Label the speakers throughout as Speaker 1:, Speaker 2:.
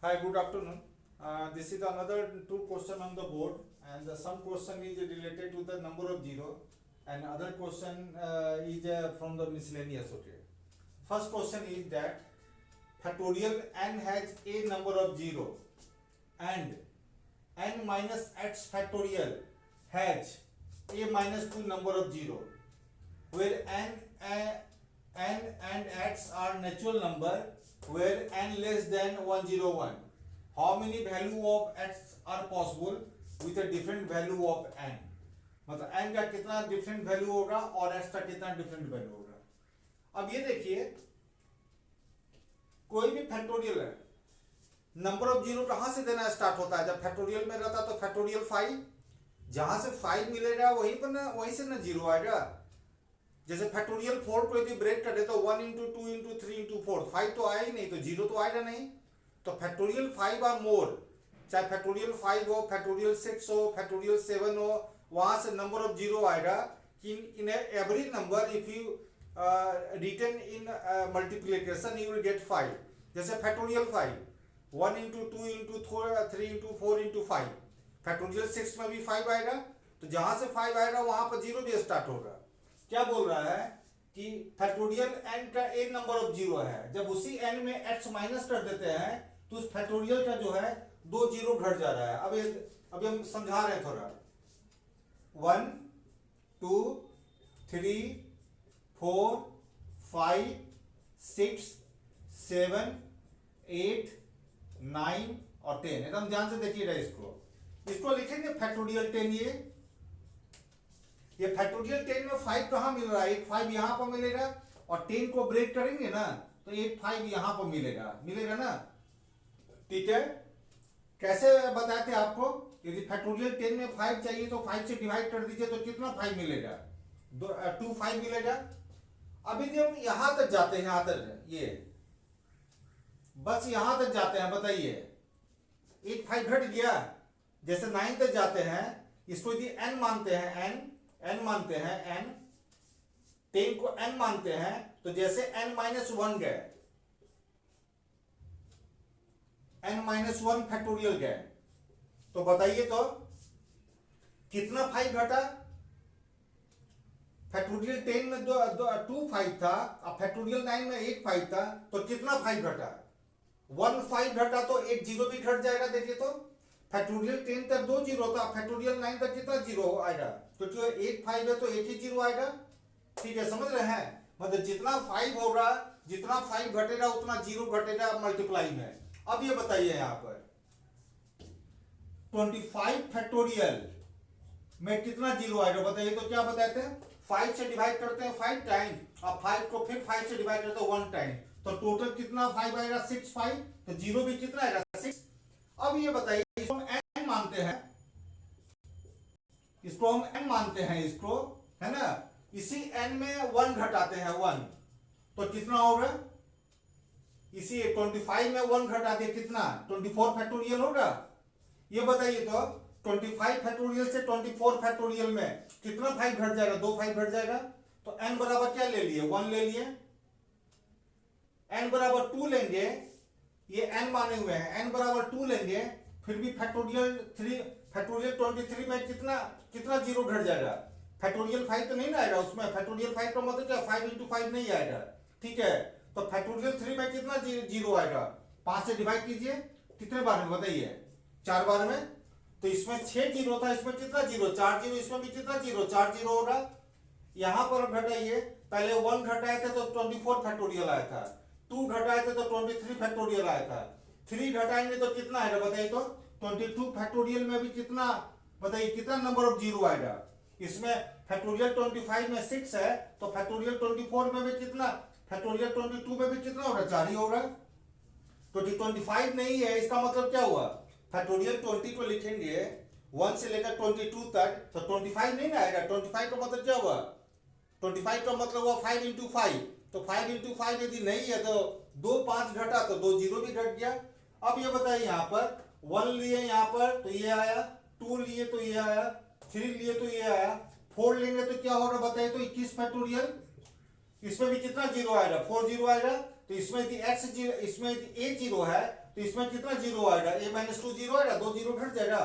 Speaker 1: Hi, good afternoon. This is another two question on the board, and some question is related to the number of zero, and other question is from the miscellaneous. Okay. First question is that factorial n has a number of zero, and n minus x factorial has a minus 2 number of zero, where n and x are natural number, where n less than 101. How many value of x are possible with a different value of n? मतलब n का कितना different value होगा और x का कितना different value होगा। अब ये देखिए, कोई भी फैक्टोरियल है, नंबर ऑफ जीरो कहां से देना स्टार्ट होता है? जब फैक्टोरियल में रहता तो फैक्टोरियल 5, जहां से 5 मिलेगा वहीं पर ना, वहीं से ना जीरो आएगा। जैसे फैक्टोरियल 4 को यदि ब्रेक कर दे तो 1 इंटू 2 इंटू 3 इंटू 4, 5 तो आया ही नहीं, तो जीरो तो आएगा नहीं। तो फैक्टोरियल 5 और मोर, चाहे फैक्टोरियल 5 हो, फैक्टोरियल 6 हो, फैक्टोरियल 7 हो, वहां से नंबर ऑफ जीरो आएगा। कि in every number if you written in multiplication you will get 5। जैसे factorial 5 1 into 2 into 3 into 4 into 5, factorial 6 में भी 5 आएगा। तो जहां से 5 आएगा वहां पर जीरो भी स्टार्ट होगा। क्या बोल रहा है कि फैक्टोरियल n का एक नंबर ऑफ जीरो है, जब उसी n में x माइनस कर देते हैं तो उस फैक्टोरियल का जो है दो जीरो घट जा रहा है। अब हम समझा रहे हैं थोड़ा। 1 2 3 4 5 6 7 8 9 और 10। एकदम ध्यान से देखिएगा, इसको लिखेंगे फैक्टोरियल 10। ये फैक्टोरियल 10 में 5 कहां मिल रहा है? एक 5 यहां पर मिलेगा, और 10 को ब्रेक करेंगे ना तो एक 5 यहां पर मिलेगा ना। ठीक है, कैसे बताए थे आपको? यदि फैक्टोरियल 10 में 5 चाहिए तो 5 से डिवाइड कर दीजिए, तो कितना 5 मिलेगा? 2 5 मिलेगा। अभी जब हम यहां तक जाते हैं, यहां तक, ये बस यहां तक जाते हैं, बताइए एक 5 घट गया। जैसे 9 तक जाते हैं, इसको यदि n मानते हैं, n मानते हैं, n 10 को n मानते हैं, तो जैसे n माइनस 1 गए, n माइनस 1 फैक्टोरियल गए, तो बताइए तो कितना 5 घटा? फैक्टोरियल 10 में 2 5 था, अब फैक्टोरियल 9 में 8 5 था, तो कितना 5 घटा? 1 5 घटा तो एक जीरो भी घट जाएगा। देखिए तो फैक्टोरियल 10 तक 2 जीरो था, फैक्टोरियल 9 तक कितना जीरो आएगा? क्योंकि 8 5 है तो एक ही जीरो आएगा। ठीक है, समझ रहे हैं? मतलब जितना 5 होगा, जितना 5 घटेगा उतना जीरो घटेगा मल्टीप्लाई में। अब ये बताइए यहां पर 25 फैक्टोरियल में कितना जीरो आएगा? बताइए तो। क्या बताते हैं? 5 से डिवाइड करते हैं 5 टाइम्स, और 5 को फिर 5 से डिवाइड करते हैं 1 टाइम, तो टोटल कितना 5 आएगा? 6 5, तो जीरो भी कितना आएगा? 6। अब ये बताइए, इसको हम n मानते हैं, इसको हम n मानते हैं, इसको, है ना? इसी n में 1 घटाते हैं 1, तो कितना होगा? इसी 25 में 1 घटा दे, कितना? 24 फैक्टोरियल होगा। ये बताइए तो 25 फैक्टोरियल से 24 फैक्टोरियल में कितना 5 घट जाएगा? 2 5 घट जाएगा। तो n बराबर क्या ले लिए? 1 ले लिए। n बराबर 2 लेंगे, ये n माने हुए हैं, n बराबर 2 लेंगे, फिर भी फैक्टोरियल 23 में कितना जीरो घट जाएगा? फैक्टोरियल 5 तो नहीं ना आएगा उसमें। फैक्टोरियल 5 का मतलब क्या? 5 इंटू 5 नहीं आएगा। ठीक है, तो फैक्टोरियल 3 में कितना जीरो आएगा? 5 से डिवाइड कीजिए, कितने बार में बताइए? 4 बार में। तो इसमें 6 जीरो था, इसमें कितना जीरो? 4 जीरो। इसमें भी कितना जीरो? 4 जीरो होगा। यहां पर घटाइए, पहले 1 घटाए थे तो 24 फैक्टोरियल आया था, 2 घटाए थे तो 23 फैक्टोरियल आया था, 3 घटाएंगे तो कितना आएगा? बताइए तो 22 फैक्टोरियल में भी कितना, बताइए कितना नंबर ऑफ जीरो आएगा? इसमें फैक्टोरियल 25 में 6 है, तो फैक्टोरियल 24 में भी कितना? फैक्टोरियल 22 में भी कितना होगा? 4 ही होगा। तो 25 नहीं है, इसका मतलब क्या हुआ? फैक्टोरियल 20 को लिखेंगे 1 से लेकर 22 तक, तो 25 नहीं ना आएगा। 25 का मतलब क्या हुआ? 25 का मतलब हुआ 5 इंटू 5, तो 5 इंटू 5 यदि नहीं है तो 2 5 घटा तो 2 जीरो भी घट गया। अब ये बताइए, यहां पर 1 लिए, यहां पर तो ये आया, 2 लिए तो ये आया, 3 लिए तो ये आया, 4 लेंगे तो क्या होगा? बताइए तो 21 फैक्टोरियल। इसमें भी कितना जीरो आएगा? 4 जीरो आएगा। तो इसमें यदि x जीरो, इसमें यदि a जीरो है तो इसमें कितना जीरो आएगा, a माइनस 2 जीरो आएगा, 2 जीरो घट जाएगा।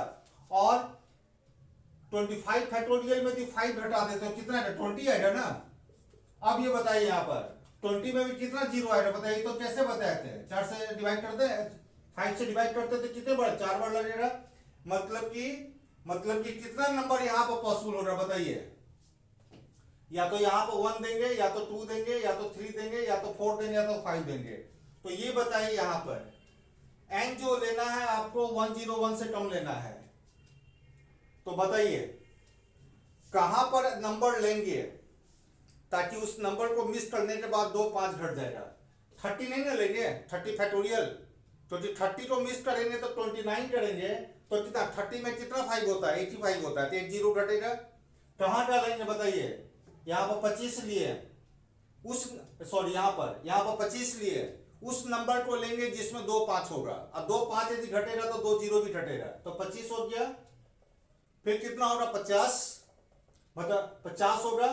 Speaker 1: और 25 फैक्टोरियल में 5 घटा देते हो कितना आएगा, 20 आएगा ना। अब ये बताइए यहाँ पर 20 में भी कितना जीरो आएगा बताइए, तो कैसे बताते हैं, 4 से डिवाइड करते हैं, 5 से डिवाइड करते तो कितने बार, 4 बार लगेगा। मतलब कि कितना नंबर यहाँ पर पॉसिबल हो रहा है बताइए, या तो यहाँ पर 1 देंगे, या तो 2 देंगे, या तो 3 देंगे, या तो 4 देंगे, या तो 5 देंगे। तो ये बताइए यहाँ पर n जो लेना है आपको 101 से कम लेना है, तो बताइए कहां पर नंबर लेंगे ताकि उस नंबर को मिस करने के बाद 2 5 घट जाएगा। 30 नहीं ना लेंगे, 30 फैक्टोरियल, तो 30 को मिस करेंगे तो 29 करेंगे, तो कितना 30 में कितना 5 होता है, 85 होता है, तो 1 जीरो घटेगा। कहां का लेंगे बताइए, यहाँ पर 25 लिए उस, सॉरी यहाँ पर 25 लिए उस नंबर को लेंगे जिसमें 2 5 होगा। अब 2 5 यदि घटेगा तो 2 जीरो भी घटेगा, तो 25 हो गया। फिर कितना होगा 50, मतलब 50 होगा।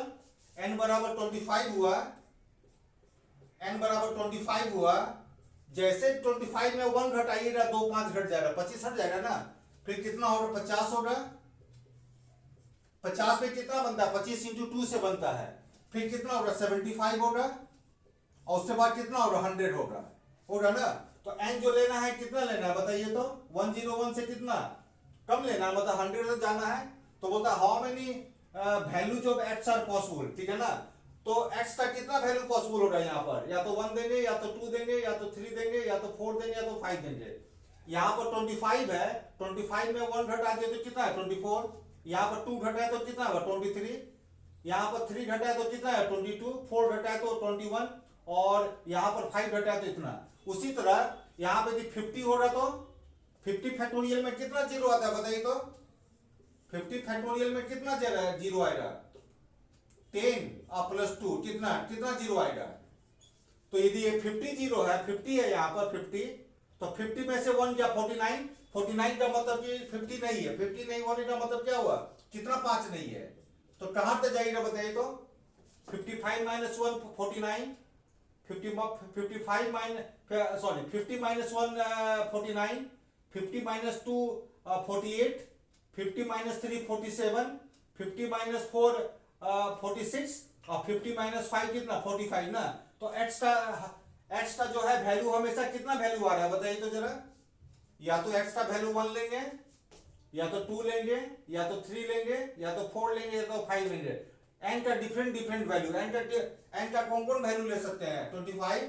Speaker 1: n बराबर 25 हुआ, n बराबर 25 हुआ। जैसे 25 में 1 घटाइएगा 2 5 घट जाएगा, 25 हट जाएगा ना। फिर कितना होगा 50 होगा, 50 में कितना बनता है, 25 इंटू 2 से बनता है। फिर कितना होगा 75 होगा, और उसके बाद कितना होगा 100 होगा ना। तो n जो लेना है कितना लेना है बताइए, तो 101 से कितना कम लेना है, मतलब 100 तक जाना है। तो बोलता how many values of x are possible, ठीक है ना। तो x का कितना वैल्यू पॉसिबल होगा यहाँ पर, या तो 1 देंगे, या तो 2 देंगे, या तो 3 देंगे, या तो 4 देंगे, या तो 5 देंगे। यहाँ पर 25 है, 25 में 1 घटा दिए तो कितना है 24, यहाँ पर 2 घटा है तो कितना होगा 23, यहाँ पर 3 घटा है तो कितना है 22, 4 घटा है तो 21, और यहाँ पर 5 घटा है तो इतना। उसी तरह यहाँ पे 50 हो रहा तो 50 फैक्टोरियल में कितना जीरो आता है बताइए, तो 50 फैक्टोरियल में कितना जीरो आएगा, 10 और प्लस 2 कितना जीरो आएगा। तो यदि ये 50 जीरो है, 50 है यहाँ पर 50, तो 50 में से 1 या 49, 49 का मतलब कि 50 नहीं है, 50 नहीं होने का मतलब क्या हुआ, कितना 5 नहीं है। तो कहां तक जाएगा बताइए, तो 55 minus 1 49, 55 minus sorry 50 minus 1 49, 50 minus 2 48, 50 minus 3 47, 50 minus 4 46, और 50 माइनस 5 कितना 45 ना। तो x का जो है वैल्यू हमेशा कितना वैल्यू आ रहा है बताइए तो जरा, या तो x का वैल्यू 1 लेंगे, या तो 2 लेंगे, या तो 3 लेंगे, या तो 4 लेंगे, या तो 5 लेंगे। n का डिफरेंट वैल्यू, n का कौन कौन वैल्यू ले सकते हैं, 25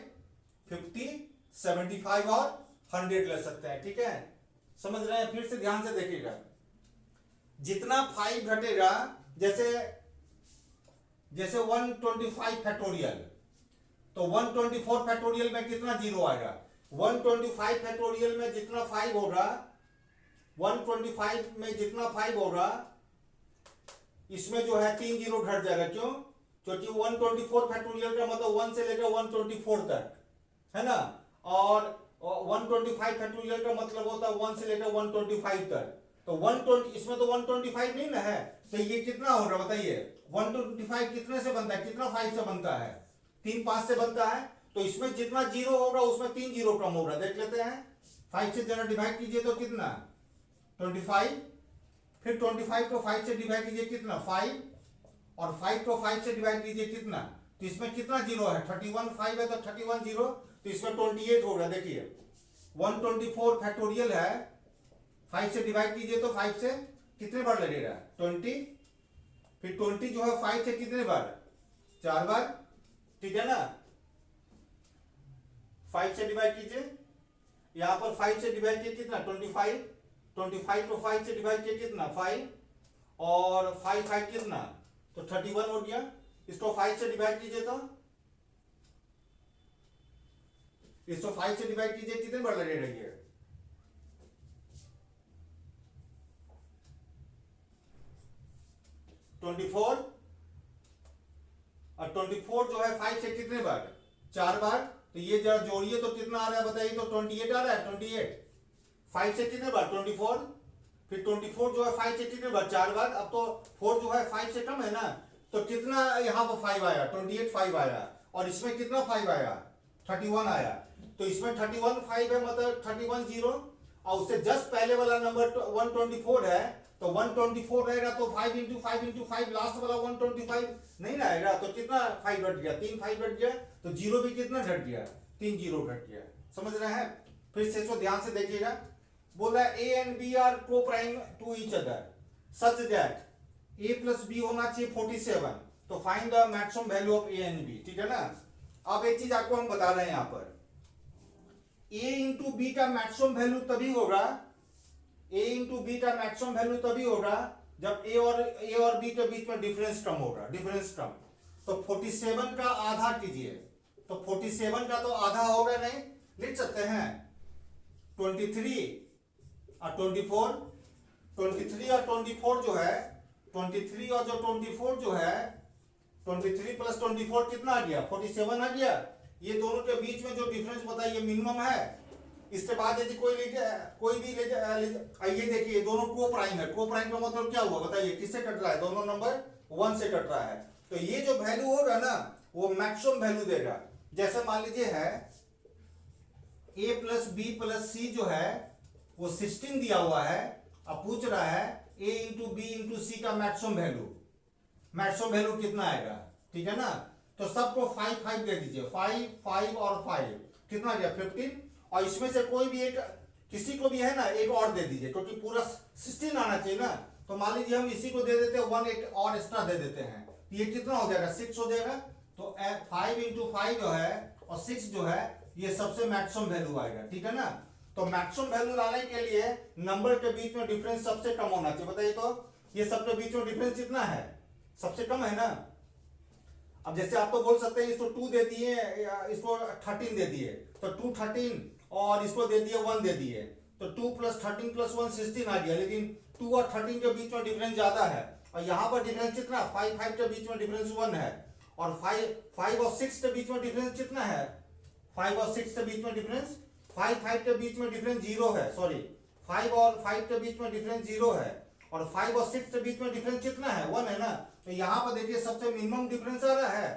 Speaker 1: 50 75 और 100 ले सकते हैं, ठीक है। समझ रहे हैं, फिर से ध्यान से देखिएगा। जितना 5 घटेगा, जैसे 125 फैक्टोरियल, तो 124 फैक्टोरियल में कितना जीरो आएगा, 125 फैक्टोरियल में जितना 5 होगा, 125 में जितना 5 होगा, इसमें जो है 3 जीरो घट जाएगा। क्यों, क्योंकि 124 फैक्टोरियल का मतलब 1 से लेकर 124 तक है ना, और 125 फैक्टोरियल का मतलब होता है 1 से लेकर 125 तक। तो 120 इसमें तो 125 नहीं ना है, तो ये कितना होगा बताइए, 125 कितने से बनता है, कितना 5 से बनता है, 3 5 से बनता है। तो इसमें जितना जीरो होगा उसमें 3 जीरो कम होगा, देख लेते हैं। 5 से जरा डिवाइड कीजिए तो कितना 25, फिर 25 को 5 से डिवाइड कीजिए कितना 5, और 5 को 5 से डिवाइड कीजिए कितना, तो इसमें कितना जीरो है 31, 5 है तो 31 जीरो, तो इसमें 28 होगा। देखिए 124 फैक्टोरियल है, 5 से डिवाइड कीजिए तो 5 से कितने बार लगेगा 20, फिर 20 जो है 5 से कितने बार 4 बार, ठीक है ना। 5 से डिवाइड कीजिए, यहां पर 5 से डिवाइड किया कितना 25, 25 को 5 से डिवाइड किया कितना 5, और 5 5 कितना तो 31 हो गया। इसको 5 से डिवाइड कीजिए, तो इसको 5 से डिवाइड कीजिए कितने बार लगेगा ये 24, और 24 जो है 5 से कितने बार 4 बार, तो ये जरा जोड़िए तो कितना आ रहा है बताइए, तो 28 आ रहा है। 28 5 से कितने बार 24, फिर 24 जो है 5 से कितने बार 4 बार। अब तो 4 जो है 5 से कम है ना, तो कितना यहाँ पर 5 आया 28 5 आया, और इसमें कितना 5 आया 31 आया। तो इसमें 31 5 है, मतलब 31 0, और उससे जस्ट पहले वाला नंबर 124 है, तो 124 रहेगा तो 5 इंटू 5 इंटू 5 लास्ट वाला 125 नहीं ना आएगा, तो कितना 5 घट गया, 3 5 घट गया, तो जीरो भी कितना घट गया, 3 जीरो घट गया। समझ रहे हैं? फिर से इसको ध्यान से देखिएगा। बोला A and B are coprime to each other such that A plus B होना चाहिए 47, तो find the maximum value of A and B. ठीक है ना? अब एक चीज आपको हम बता रहे हैं, यहां पर ए इंटू बी का मैक्सिमम वैल्यू तभी होगा, ए इंटू बी का मैक्सिमम वैल्यू तभी होगा जब ए और बी के बीच में डिफरेंस टर्म होगा, डिफरेंस टर्म। तो 47 का आधा कीजिए, तो 47 का तो आधा होगा नहीं, लिख सकते हैं 23 और 24, 23 और 24 जो है, 23 और जो 24 जो है, 23 प्लस 24 कितना आ गया, 47 आ गया। ये दोनों के बीच में जो डिफरेंस बताइए मिनिमम है। इसके बाद यदि कोई भी ये देखिए दोनों को प्राइम है, को प्राइम का मतलब क्या हुआ बताइए, किससे कट रहा है, दोनों नंबर 1 से कट रहा है, तो ये जो वैल्यू होगा ना वो मैक्सिमम वैल्यू देगा। जैसे मान लीजिए है a प्लस बी प्लस सी जो है वो 16 दिया हुआ है, अब पूछ रहा है a इंटू बी इंटू सी का मैक्सिमम वैल्यू कितना आएगा। ठीक है ना? तो सबको 5 5 दे दीजिए, 5 5 और 5 कितना गया 15, और इसमें से कोई भी एक, किसी को भी है ना एक और दे दीजिए, क्योंकि पूरा 16 आना चाहिए ना। तो मान लीजिए हम इसी को दे देते हैं 1 एक और एक्स्ट्रा दे देते हैं, ये कितना हो जाएगा 6 हो जाएगा। तो 5 इंटू 5 जो है और 6 जो है ये सबसे मैक्सिमम वैल्यू आएगा। ठीक है ना? तो मैक्सिमम वैल्यू लाने के लिए नंबर के बीच में डिफरेंस सबसे कम होना चाहिए। बताइए तो ये सबके बीच में डिफरेंस कितना है, सबसे कम है ना। अब जैसे आप तो बोल सकते हैं इसको 2 दे दिए, इसको 13 दे दिए, तो 2 13 और इसको दे दिए 1 दे दिए, तो 2 प्लस 13 प्लस 1 16 आ गया। लेकिन 2 और 13 के बीच में डिफरेंस ज्यादा है, और यहाँ पर डिफरेंस कितना 5 5 के बीच में डिफरेंस 1 है, और 5 और 6 के बीच में डिफरेंस कितना है, 5 और 6 के बीच में डिफरेंस 5 5 के बीच में डिफरेंस 0 है, सॉरी 5 और 5 के बीच में डिफरेंस 0 है, और 5 और 6 के बीच में डिफरेंस कितना है 1 है ना। तो यहाँ पर देखिए सबसे मिनिमम डिफरेंस आ रहा है,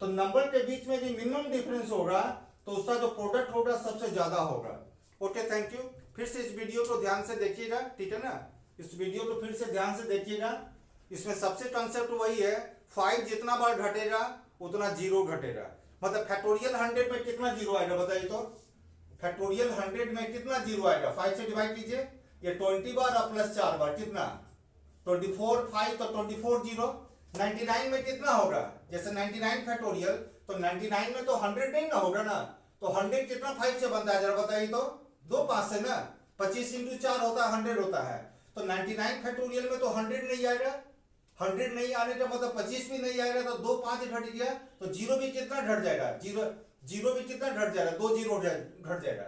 Speaker 1: तो नंबर के बीच में जो मिनिमम डिफरेंस होगा तो उसका जो प्रोडक्ट होगा सबसे ज्यादा होगा। Okay, thank you. फिर से इस वीडियो को ध्यान से देखिएगा। ठीक है ना? इस वीडियो को फिर से ध्यान से देखिएगा। इसमें सबसे कंसेप्ट वही है, 5 जितना बार घटेगा उतना 0 घटेगा। मतलब फैक्टोरियल 100 में कितना 0 आएगा बताइए तो, फैक्टोरियल 100 में कितना 0 आएगा, 5 से डिवाइड कीजिए, ये 20 बार और प्लस 4 बार कितना 24 5, तो 24 0। 99 में कितना होगा, जैसे 99 फैक्टोरियल, तो 99 में तो 100 नहीं ना होगा ना, तो 100 कितना 5 से बनता है जरा बताइए तो, 2 5 से ना, 25 इंटू 4 होता है 100 होता है। तो 99 फैक्टोरियल में तो 100 नहीं आएगा, 100 नहीं आने का मतलब 25 भी नहीं आएगा, तो 2 5 घट गया, तो जीरो भी कितना घट जाएगा, जीरो भी कितना घट जाएगा, 2 जीरो घट जाएगा।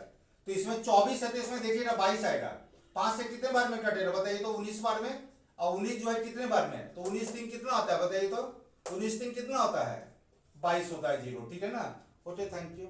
Speaker 1: तो इसमें 24 है तो इसमें देखिएगा 22 आएगा। 5 से कितने बार में कटेगा बताइए तो, 19 बार में, और 19 जो है कितने बार में, तो 19 दिन कितना होता है बताइए तो, 19 दिन कितना होता है 22 होता है 0। ठीक है ना? Okay, thank you.